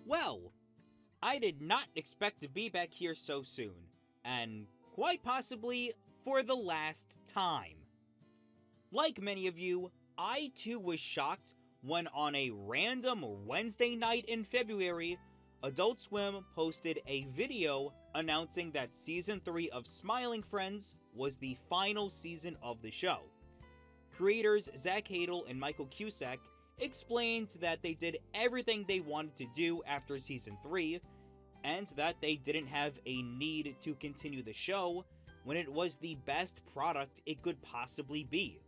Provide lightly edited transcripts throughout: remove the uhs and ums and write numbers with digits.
Well, I did not expect to be back here so soon, and quite possibly for the last time. Like many of you, I too was shocked when on a random Wednesday night in February, Adult Swim posted a video announcing that Season 3 of Smiling Friends was the final season of the show. Creators Zach Hadel and Michael Cusack explained that they did everything they wanted to do after Season 3, and that they didn't have a need to continue the show when it was the best product it could possibly be.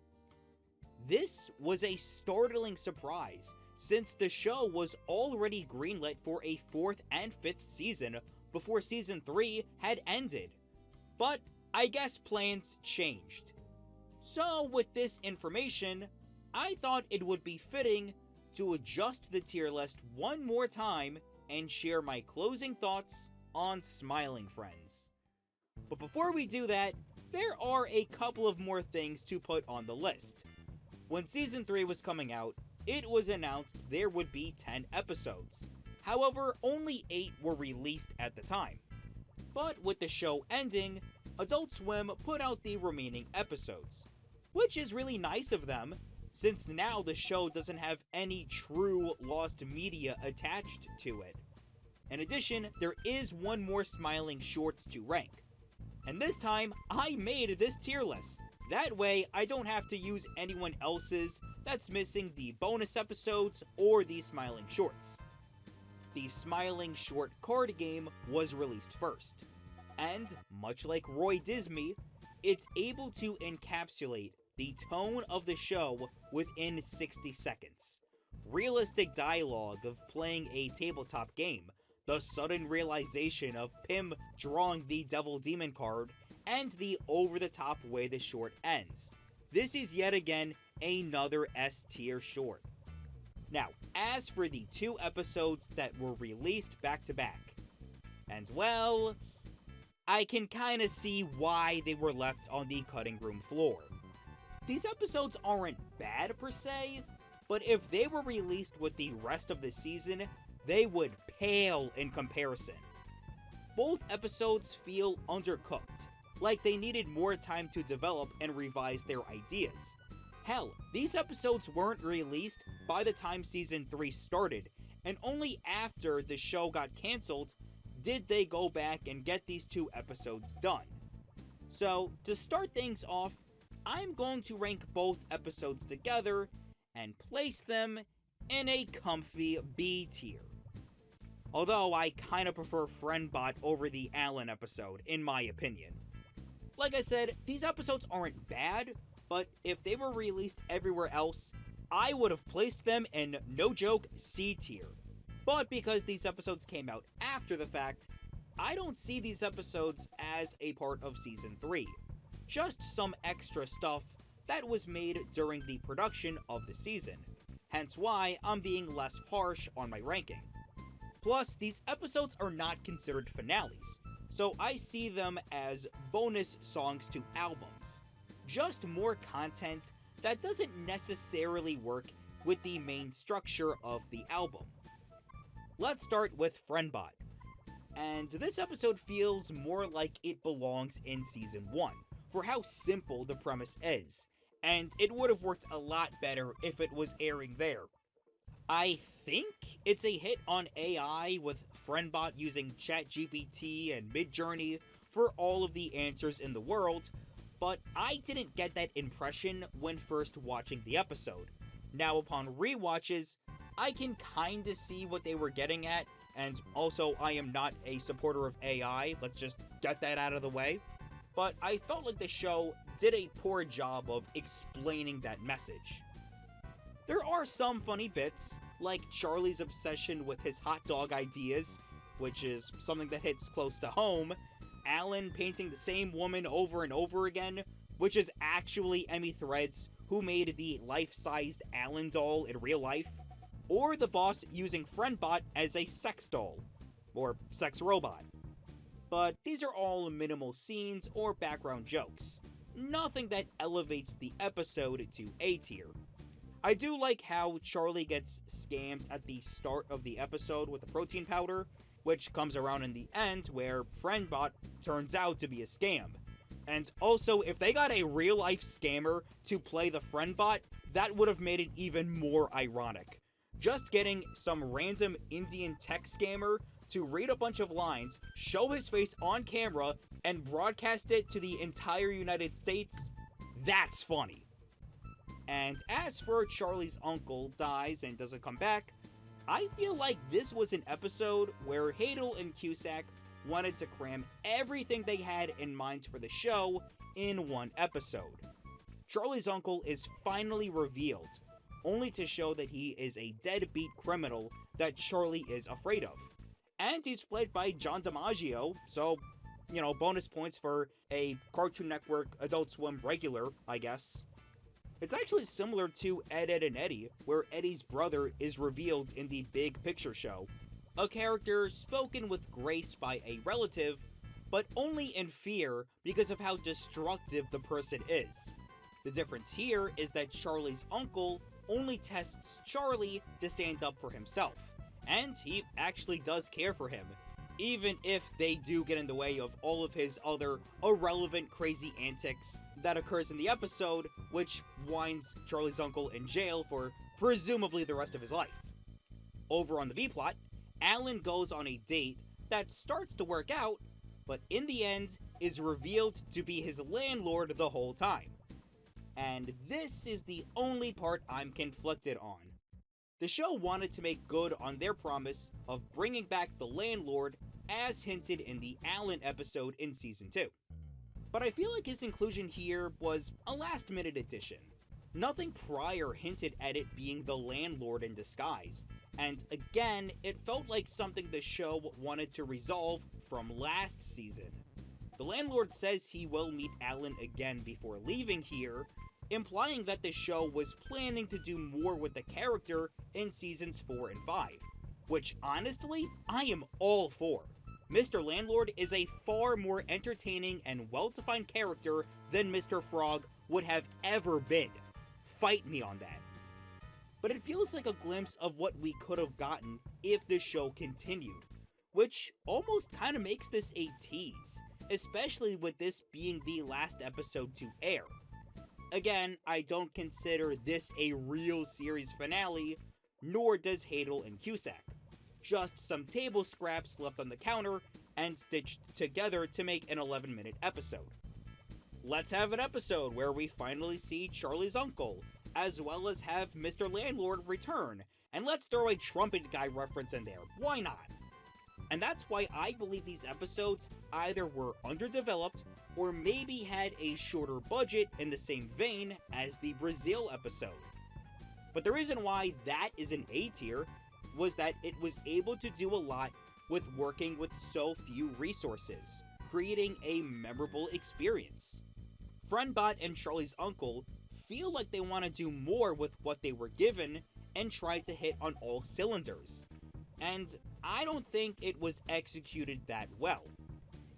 This was a startling surprise, since the show was already greenlit for a 4th and 5th season before Season 3 had ended. But I guess plans changed. So with this information, I thought it would be fitting to adjust the tier list one more time and share my closing thoughts on Smiling Friends. But before we do that, there are a couple of more things to put on the list. When Season 3 was coming out, it was announced there would be 10 episodes. However, only 8 were released at the time. But with the show ending, Adult Swim put out the remaining episodes, which is really nice of them, since now the show doesn't have any true lost media attached to it. In addition, there is one more Smiling Shorts to rank. And this time, I made this tier list. That way, I don't have to use anyone else's that's missing the bonus episodes or the Smiling Shorts. The Smiling Short card game was released first, and much like Roy Disney, it's able to encapsulate the tone of the show within 60 seconds. Realistic dialogue of playing a tabletop game, the sudden realization of Pim drawing the Devil Demon card, and the over-the-top way the short ends. This is yet again another S tier short. Now, as for the 2 episodes that were released back to back, and well, I can kinda see why they were left on the cutting room floor. These episodes aren't bad per se, but if they were released with the rest of the season, they would pale in comparison. Both episodes feel undercooked, like they needed more time to develop and revise their ideas. Hell, these episodes weren't released by the time Season 3 started, and only after the show got cancelled did they go back and get these 2 episodes done. So, to start things off, I'm going to rank both episodes together and place them in a comfy B tier. Although I kinda prefer Friendbot over the Alan episode, in my opinion. Like I said, these episodes aren't bad, but if they were released everywhere else, I would have placed them in, no joke, C tier. But because these episodes came out after the fact, I don't see these episodes as a part of Season 3. Just some extra stuff that was made during the production of the season. Hence why I'm being less harsh on my ranking. Plus, these episodes are not considered finales, so I see them as bonus songs to albums. Just more content that doesn't necessarily work with the main structure of the album. Let's start with Friendbot. And this episode feels more like it belongs in Season 1, for how simple the premise is, and it would have worked a lot better if it was airing there. I think it's a hit on AI, with Friendbot using ChatGPT and Midjourney for all of the answers in the world, but I didn't get that impression when first watching the episode. Now upon rewatches, I can kinda see what they were getting at, and also I am not a supporter of AI, let's just get that out of the way. But I felt like the show did a poor job of explaining that message. There are some funny bits, like Charlie's obsession with his hot dog ideas, which is something that hits close to home, Alan painting the same woman over and over again, which is actually Emmy Threads, who made the life-sized Alan doll in real life, or the boss using Friendbot as a sex doll, or sex robot. But these are all minimal scenes or background jokes, nothing that elevates the episode to A tier. I do like how Charlie gets scammed at the start of the episode with the protein powder, which comes around in the end where FriendBot turns out to be a scam. And also, if they got a real life scammer to play the FriendBot, that would have made it even more ironic. Just getting some random Indian tech scammer to read a bunch of lines, show his face on camera, and broadcast it to the entire United States, that's funny. And as for Charlie's uncle dies and doesn't come back, I feel like this was an episode where Hadel and Cusack wanted to cram everything they had in mind for the show in one episode. Charlie's uncle is finally revealed, only to show that he is a deadbeat criminal that Charlie is afraid of. And he's played by John DiMaggio, so, bonus points for a Cartoon Network Adult Swim regular, I guess. It's actually similar to Ed, Edd and Eddy, where Eddie's brother is revealed in the Big Picture Show, a character spoken with grace by a relative, but only in fear because of how destructive the person is. The difference here is that Charlie's uncle only tests Charlie to stand up for himself, and he actually does care for him, even if they do get in the way of all of his other irrelevant crazy antics that occurs in the episode, which winds Charlie's uncle in jail for presumably the rest of his life. Over on the B-plot, Alan goes on a date that starts to work out, but in the end is revealed to be his landlord the whole time. And this is the only part I'm conflicted on. The show wanted to make good on their promise of bringing back the landlord as hinted in the Alan episode in Season 2. But I feel like his inclusion here was a last-minute addition. Nothing prior hinted at it being the landlord in disguise, and again, it felt like something the show wanted to resolve from last season. The landlord says he will meet Alan again before leaving here, implying that the show was planning to do more with the character in seasons 4 and 5, which honestly, I am all for. Mr. Landlord is a far more entertaining and well-defined character than Mr. Frog would have ever been. Fight me on that. But it feels like a glimpse of what we could have gotten if the show continued, which almost kind of makes this a tease, especially with this being the last episode to air. Again, I don't consider this a real series finale, nor does Hadel and Cusack. Just some table scraps left on the counter and stitched together to make an 11-minute episode. Let's have an episode where we finally see Charlie's uncle, as well as have Mr. Landlord return, and let's throw a trumpet guy reference in there, why not? And that's why I believe these episodes either were underdeveloped or maybe had a shorter budget in the same vein as the Brazil episode. But the reason why that is an A tier was that it was able to do a lot with working with so few resources, creating a memorable experience. FriendBot and Charlie's uncle feel like they want to do more with what they were given and tried to hit on all cylinders. And I don't think it was executed that well.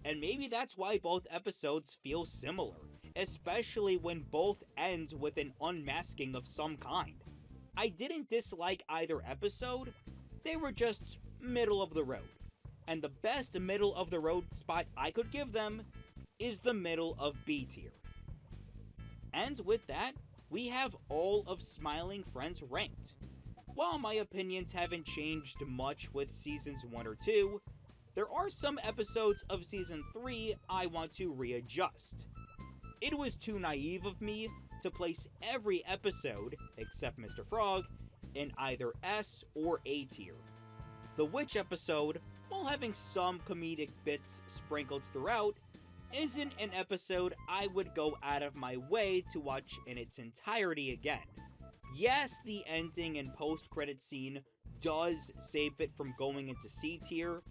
And maybe that's why both episodes feel similar, especially when both end with an unmasking of some kind. I didn't dislike either episode, they were just middle of the road. And the best middle of the road spot I could give them is the middle of B tier. And with that, we have all of Smiling Friends ranked. While my opinions haven't changed much with seasons 1 or 2, there are some episodes of season 3 I want to readjust. It was too naive of me to place every episode, except Mr. Frog, in either S or A tier. The Witch episode, while having some comedic bits sprinkled throughout, isn't an episode I would go out of my way to watch in its entirety again. Yes, the ending and post-credit scene does save it from going into C tier,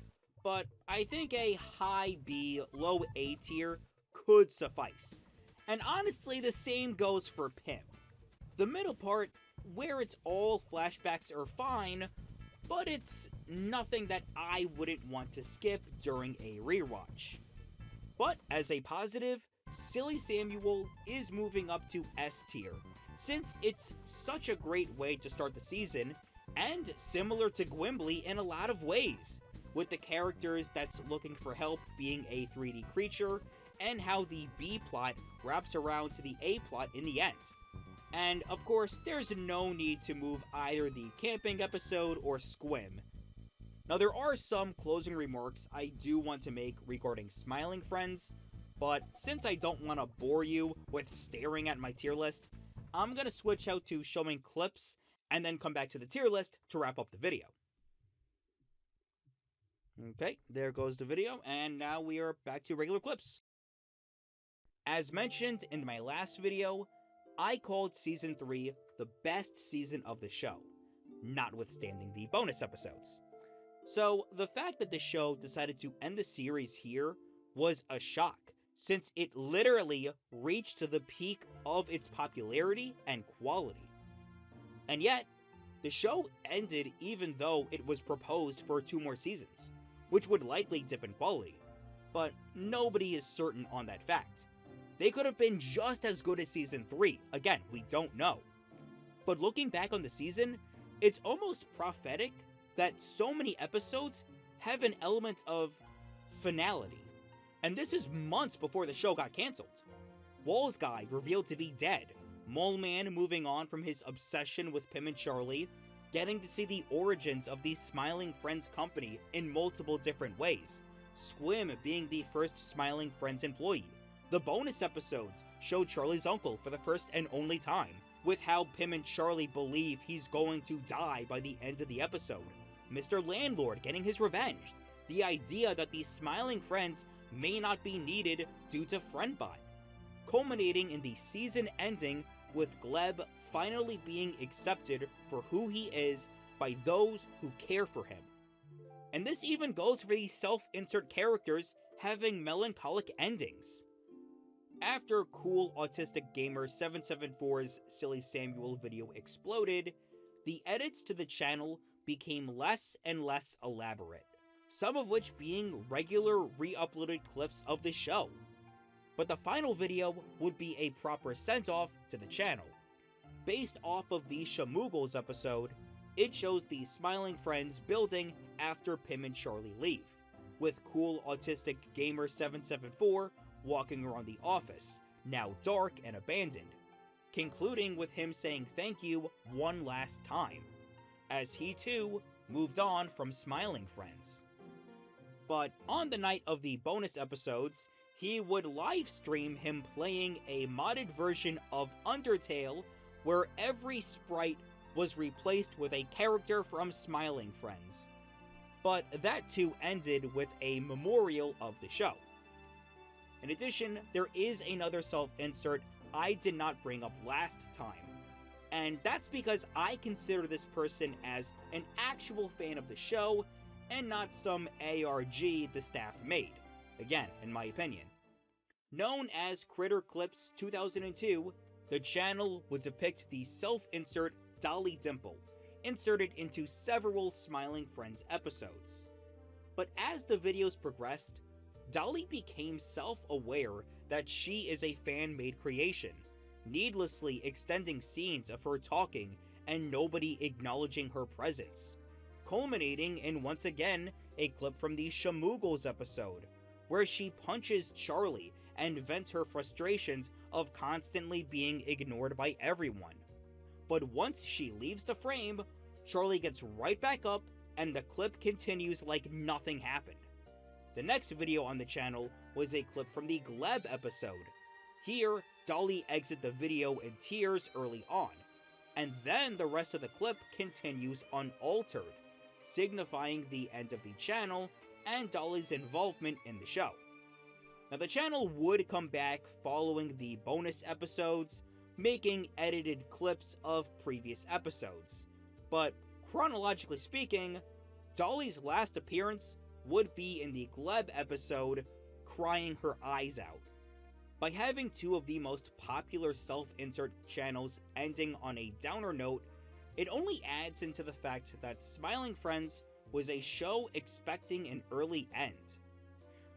but I think a high B, low A tier could suffice. And honestly, the same goes for Pim. The middle part, where it's all flashbacks, are fine, but it's nothing that I wouldn't want to skip during a rewatch. But as a positive, Silly Samuel is moving up to S tier, since it's such a great way to start the season, and similar to Gwimbly in a lot of ways, with the characters that's looking for help being a 3D creature, and how the B plot wraps around to the A plot in the end. And of course, there's no need to move either the camping episode or Squim. Now there are some closing remarks I do want to make regarding Smiling Friends, but since I don't want to bore you with staring at my tier list, I'm going to switch out to showing clips and then come back to the tier list to wrap up the video. Okay, there goes the video, and now we are back to regular clips. As mentioned in my last video, I called Season 3 the best season of the show, notwithstanding the bonus episodes. So, the fact that the show decided to end the series here was a shock, since it literally reached to the peak of its popularity and quality. And yet, the show ended even though it was proposed for 2 more seasons, which would likely dip in quality, but nobody is certain on that fact. They could have been just as good as Season 3, again, we don't know. But looking back on the season, it's almost prophetic that so many episodes have an element of finality. And this is months before the show got cancelled. Walls Guy revealed to be dead, Mole Man moving on from his obsession with Pim and Charlie, getting to see the origins of the Smiling Friends company in multiple different ways, Squim being the first Smiling Friends employee. The bonus episodes show Charlie's uncle for the first and only time, with how Pim and Charlie believe he's going to die by the end of the episode. Mr. Landlord getting his revenge. The idea that the Smiling Friends may not be needed due to Friendbot. Culminating in the season ending with Gleb finally being accepted for who he is by those who care for him. And this even goes for the self-insert characters having melancholic endings. After Cool Autistic Gamer 774's Silly Samuel video exploded, the edits to the channel became less and less elaborate, some of which being regular re-uploaded clips of the show. But the final video would be a proper send-off to the channel. Based off of the Shamoogles episode, it shows the Smiling Friends building after Pim and Charlie leave, with Cool Autistic Gamer 774 walking around the office, now dark and abandoned, concluding with him saying thank you one last time, as he too moved on from Smiling Friends. But on the night of the bonus episodes, he would live stream him playing a modded version of Undertale where every sprite was replaced with a character from Smiling Friends. But that too ended with a memorial of the show. In addition, there is another self-insert I did not bring up last time, and that's because I consider this person as an actual fan of the show and not some ARG the staff made, again, in my opinion. Known as Critter Clips 2002, the channel would depict the self-insert Dolly Dimple, inserted into several Smiling Friends episodes. But as the videos progressed, Dolly became self-aware that she is a fan-made creation, needlessly extending scenes of her talking and nobody acknowledging her presence, culminating in once again a clip from the Shamoogles episode, where she punches Charlie and vents her frustrations of constantly being ignored by everyone. But once she leaves the frame, Charlie gets right back up and the clip continues like nothing happened. The next video on the channel was a clip from the Gleb episode. Here, Dolly exits the video in tears early on, and then the rest of the clip continues unaltered, signifying the end of the channel and Dolly's involvement in the show. Now the channel would come back following the bonus episodes, making edited clips of previous episodes, but chronologically speaking, Dolly's last appearance would be in the Gleb episode, crying her eyes out. By having 2 of the most popular self-insert channels ending on a downer note, it only adds into the fact that Smiling Friends was a show expecting an early end.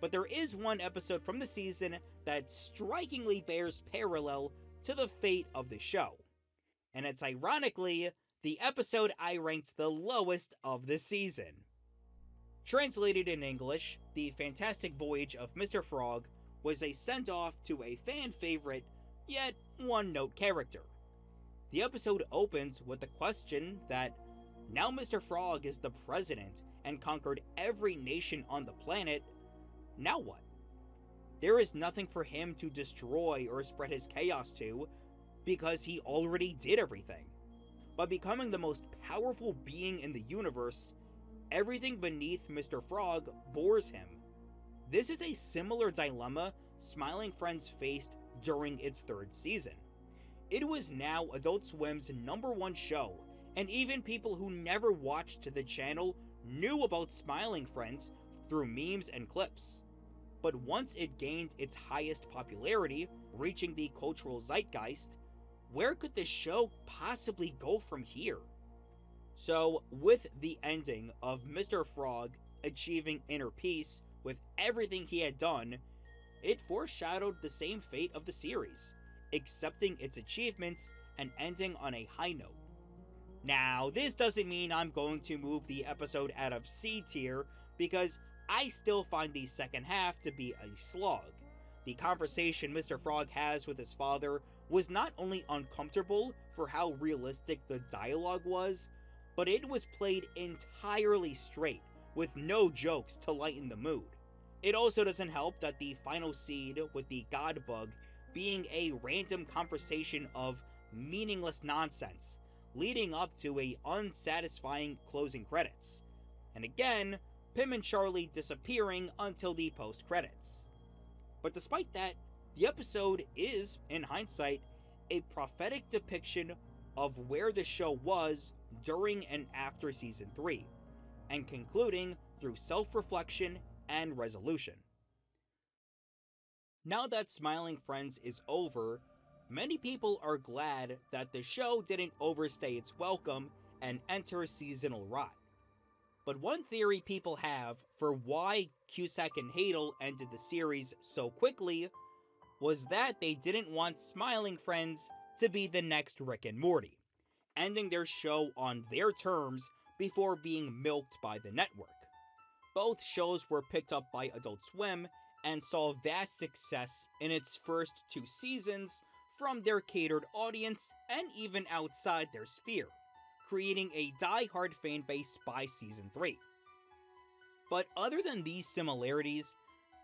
But there is one episode from the season that strikingly bears parallel to the fate of the show, and it's ironically the episode I ranked the lowest of the season. Translated in English, The Fantastic Voyage of Mr. Frog was a send-off to a fan favorite, yet one-note character. The episode opens with the question that now Mr. Frog is the president and conquered every nation on the planet, now what? There is nothing for him to destroy or spread his chaos to, because he already did everything. By becoming the most powerful being in the universe, everything beneath Mr. Frog bores him. This is a similar dilemma Smiling Friends faced during its third season. It was now Adult Swim's #1 show, and even people who never watched the channel knew about Smiling Friends through memes and clips. But once it gained its highest popularity, reaching the cultural zeitgeist, where could the show possibly go from here? So, with the ending of Mr. Frog achieving inner peace with everything he had done, it foreshadowed the same fate of the series, accepting its achievements and ending on a high note. Now, this doesn't mean I'm going to move the episode out of C tier, because I still find the second half to be a slog. The conversation Mr. Frog has with his father was not only uncomfortable for how realistic the dialogue was, but it was played entirely straight, with no jokes to lighten the mood. It also doesn't help that the final scene with the God Bug being a random conversation of meaningless nonsense, leading up to a unsatisfying closing credits. And again, Pim and Charlie disappearing until the post-credits. But despite that, the episode is, in hindsight, a prophetic depiction of where the show was during and after Season 3, and concluding through self-reflection and resolution. Now that Smiling Friends is over, many people are glad that the show didn't overstay its welcome and enter seasonal rot. But one theory people have for why Cusack and Hadel ended the series so quickly was that they didn't want Smiling Friends to be the next Rick and Morty, ending their show on their terms before being milked by the network. Both shows were picked up by Adult Swim and saw vast success in its first 2 seasons from their catered audience and even outside their sphere, creating a die-hard fanbase by Season 3. But other than these similarities,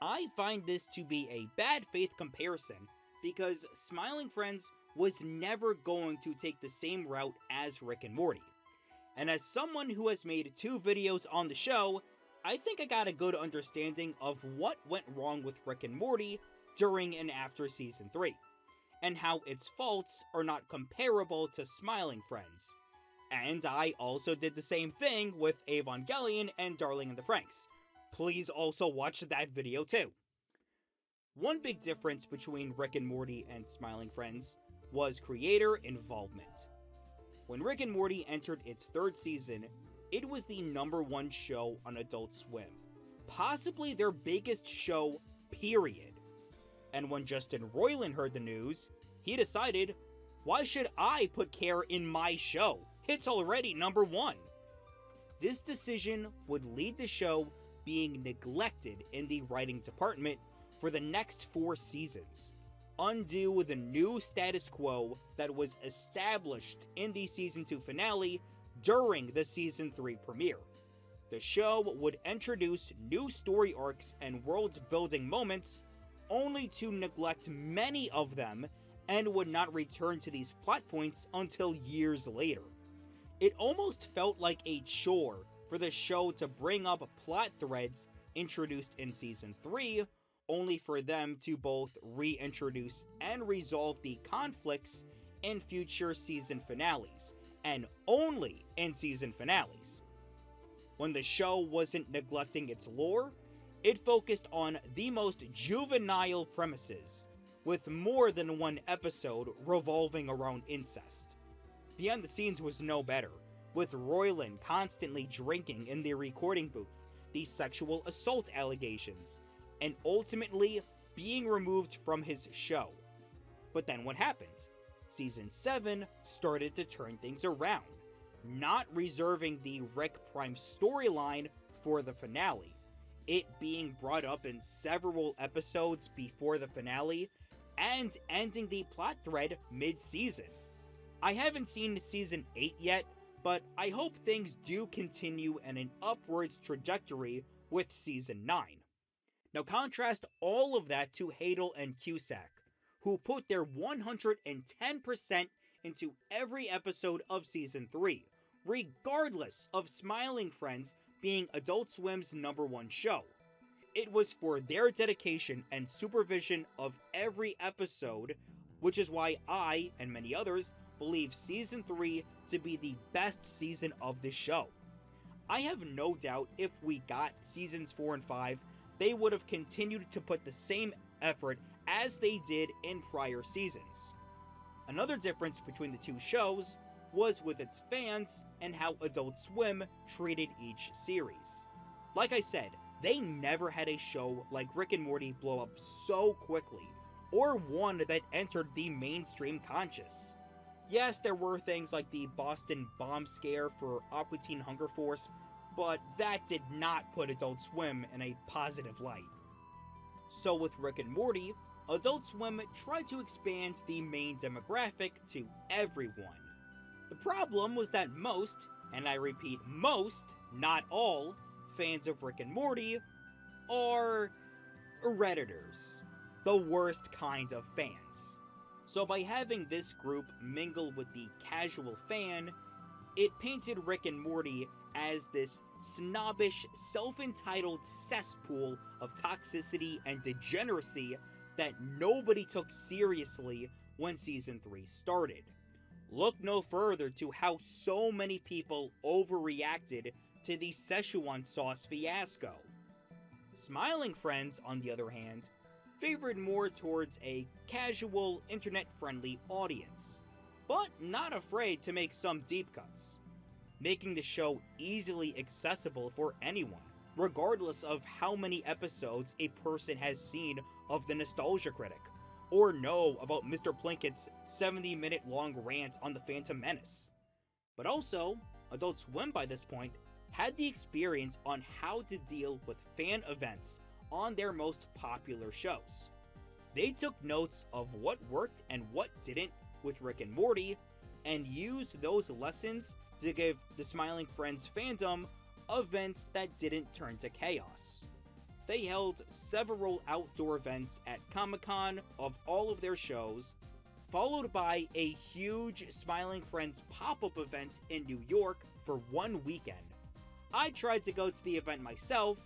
I find this to be a bad faith comparison because Smiling Friends was never going to take the same route as Rick and Morty. And as someone who has made 2 videos on the show, I think I got a good understanding of what went wrong with Rick and Morty during and after Season 3, and how its faults are not comparable to Smiling Friends. And I also did the same thing with Evangelion and Darling in the Franxx. Please also watch that video too. One big difference between Rick and Morty and Smiling Friends was creator involvement. When Rick and Morty entered its 3rd season, it was the #1 show on Adult Swim, possibly their biggest show, period. And when Justin Roiland heard the news, he decided, why should I put care in my show? It's already #1. This decision would lead the show being neglected in the writing department for the next 4 seasons, undo the new status quo that was established in the Season 2 finale during the Season 3 premiere. The show would introduce new story arcs and world-building moments, only to neglect many of them and would not return to these plot points until years later. It almost felt like a chore for the show to bring up plot threads introduced in Season 3, only for them to both reintroduce and resolve the conflicts in future season finales, and only in season finales. When the show wasn't neglecting its lore, it focused on the most juvenile premises, with more than one episode revolving around incest. Behind the Scenes was no better, with Roiland constantly drinking in the recording booth, the sexual assault allegations, and ultimately being removed from his show. But then what happened? Season 7 started to turn things around, not reserving the Rick Prime storyline for the finale, it being brought up in several episodes before the finale, and ending the plot thread mid-season. I haven't seen Season 8 yet, but I hope things do continue in an upwards trajectory with Season 9. Now contrast all of that to Hadel and Cusack, who put their 110% into every episode of Season 3, regardless of Smiling Friends being Adult Swim's #1 show. It was for their dedication and supervision of every episode, which is why I, and many others, believe Season 3 to be the best season of the show. I have no doubt if we got Seasons 4 and 5, they would have continued to put the same effort as they did in prior seasons. Another difference between the two shows was with its fans and how Adult Swim treated each series. Like I said, they never had a show like Rick and Morty blow up so quickly, or one that entered the mainstream conscious. Yes, there were things like the Boston bomb scare for Aqua Teen Hunger Force, but that did not put Adult Swim in a positive light. So with Rick and Morty, Adult Swim tried to expand the main demographic to everyone. The problem was that most, and I repeat most, not all, fans of Rick and Morty are Redditors, the worst kind of fans. So by having this group mingle with the casual fan, it painted Rick and Morty as this snobbish, self-entitled cesspool of toxicity and degeneracy that nobody took seriously when Season 3 started. Look no further to how so many people overreacted to the Szechuan sauce fiasco. Smiling Friends, on the other hand, favored more towards a casual, internet-friendly audience, but not afraid to make some deep cuts, making the show easily accessible for anyone, regardless of how many episodes a person has seen of The Nostalgia Critic, or know about Mr. Plinkett's 70-minute long rant on The Phantom Menace. But also, Adult Swim by this point had the experience on how to deal with fan events on their most popular shows. They took notes of what worked and what didn't with Rick and Morty, and used those lessons to give the Smiling Friends fandom events that didn't turn to chaos. They held several outdoor events at Comic-Con of all of their shows, followed by a huge Smiling Friends pop-up event in New York for one weekend. I tried to go to the event myself,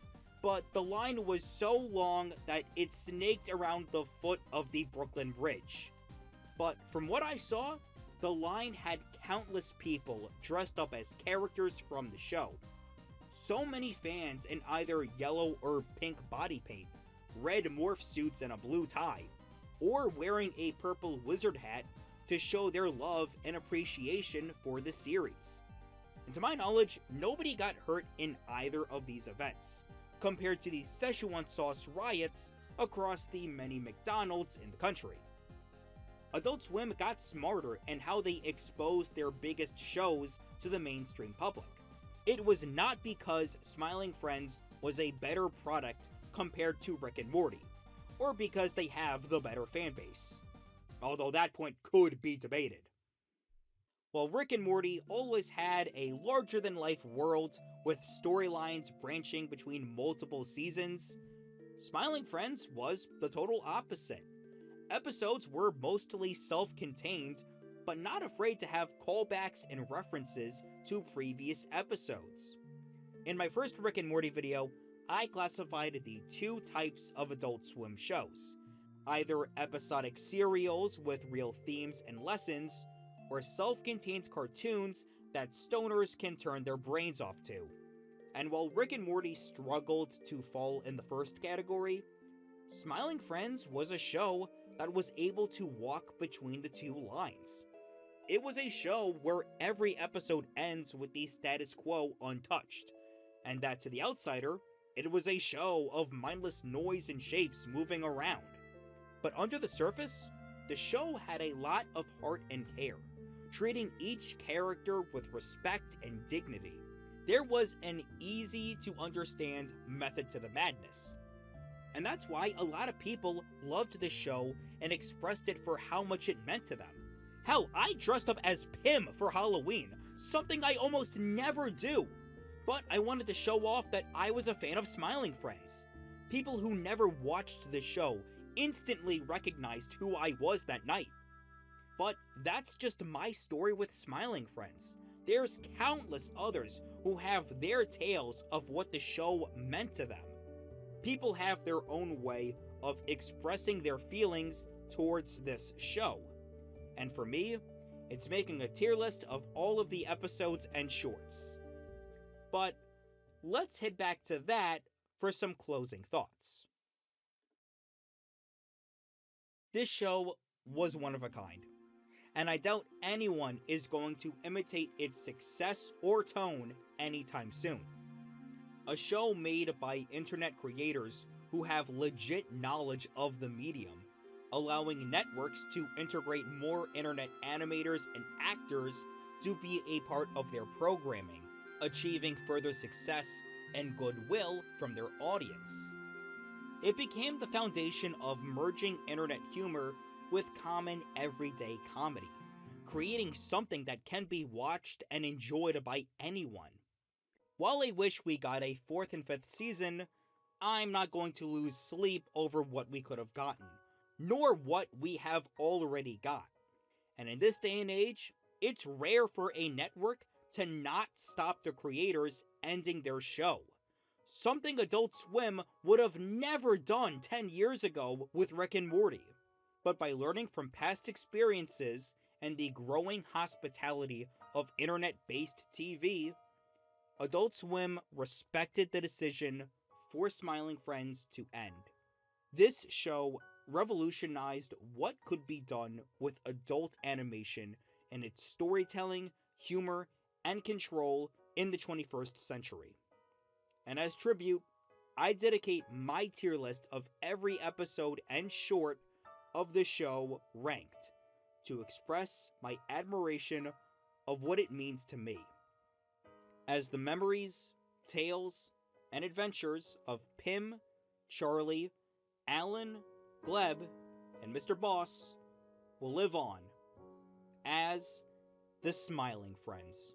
but the line was so long that it snaked around the foot of the Brooklyn Bridge. But from what I saw, the line had countless people dressed up as characters from the show. So many fans in either yellow or pink body paint, red morph suits and a blue tie, or wearing a purple wizard hat to show their love and appreciation for the series. And to my knowledge, nobody got hurt in either of these events, compared to the Szechuan sauce riots across the many McDonald's in the country. Adult Swim got smarter in how they exposed their biggest shows to the mainstream public. It was not because Smiling Friends was a better product compared to Rick and Morty, or because they have the better fanbase, although that point could be debated. While Rick and Morty always had a larger-than-life world with storylines branching between multiple seasons, Smiling Friends was the total opposite. Episodes were mostly self-contained, but not afraid to have callbacks and references to previous episodes. In my first Rick and Morty video, I classified the two types of Adult Swim shows, either episodic serials with real themes and lessons, or self-contained cartoons that stoners can turn their brains off to. And while Rick and Morty struggled to fall in the first category, Smiling Friends was a show that was able to walk between the two lines. It was a show where every episode ends with the status quo untouched, and that to the outsider, it was a show of mindless noise and shapes moving around. But under the surface, the show had a lot of heart and care, treating each character with respect and dignity. There was an easy to understand method to the madness. And that's why a lot of people loved the show and expressed it for how much it meant to them. Hell, I dressed up as Pym for Halloween, something I almost never do. But I wanted to show off that I was a fan of Smiling Friends. People who never watched the show instantly recognized who I was that night. But that's just my story with Smiling Friends. There's countless others who have their tales of what the show meant to them. People have their own way of expressing their feelings towards this show. And for me, it's making a tier list of all of the episodes and shorts. But let's head back to that for some closing thoughts. This show was one of a kind, and I doubt anyone is going to imitate its success or tone anytime soon. A show made by internet creators who have legit knowledge of the medium, allowing networks to integrate more internet animators and actors to be a part of their programming, achieving further success and goodwill from their audience. It became the foundation of merging internet humor with common everyday comedy, creating something that can be watched and enjoyed by anyone. While I wish we got a 4th and 5th season, I'm not going to lose sleep over what we could have gotten, nor what we have already got. And in this day and age, it's rare for a network to not stop the creators ending their show. Something Adult Swim would have never done 10 years ago with Rick and Morty. But by learning from past experiences and the growing hospitality of internet-based TV, Adult Swim respected the decision for Smiling Friends to end. This show revolutionized what could be done with adult animation in its storytelling, humor, and control in the 21st century. And as tribute, I dedicate my tier list of every episode and short of the show ranked to express my admiration of what it means to me. As the memories, tales, and adventures of Pym, Charlie, Alan, Gleb, and Mr. Boss will live on as the Smiling Friends.